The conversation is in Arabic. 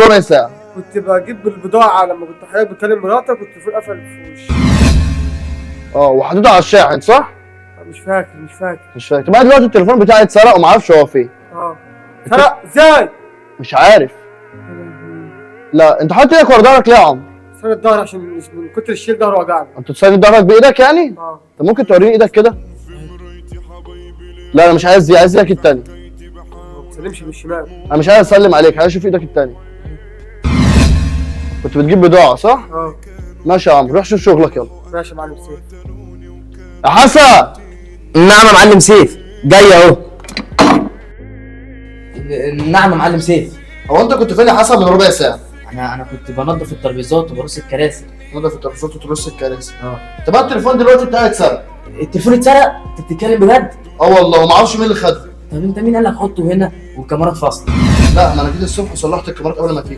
ربع ساعة. كنت بجيب البضاعة لما كنت حضرتك بتكلم مراتك كنت التليفون قفل في وشي. وحطيته على الشاحن صح؟ مش فاكر. مش فاكر. بقى دلوقتي التليفون بتاعي اتسرق وما اعرفش هو فين. سرق ازاي؟ مش عارف. لا انت حاطط ايدك ورا ظهرك ليه يا عمرو؟ سند الظهر عشان من كتر الشيل ظهري وجعني. انت تسند ظهرك بايدك يعني؟ طب ممكن توريني ايدك كده؟ لا انا مش عايز دي، عايز ايدك التانية. ما تسلمش بالشمال. انا مش عايز اسلم عليك، عايز اشوف ايدك التانية. كنت بتجيب بضاعة صح؟ ماشي يا عمرو، روح شوف شغلك يلا. ماشي يا معلم سيف. يا حسن. نعم يا معلم سيف، جاي اهو. نعم يا معلم سيف. هو انت كنت فين يا حسن من ربع ساعة؟ انا كنت بنضف الترابيزات وبرص الكراسي. نضف الترابيزات وترص الكراسي. طب التليفون دلوقتي بتاعي اتسرق. التليفون اتسرق؟ انت بتتكلم بجد؟ والله وما اعرفش مين اللي خده. طب انت مين قال لك حطه هنا والكاميرات فاصله؟ لا ما انا جيت الصبح وصلحت الكاميرات قبل ما تيجي.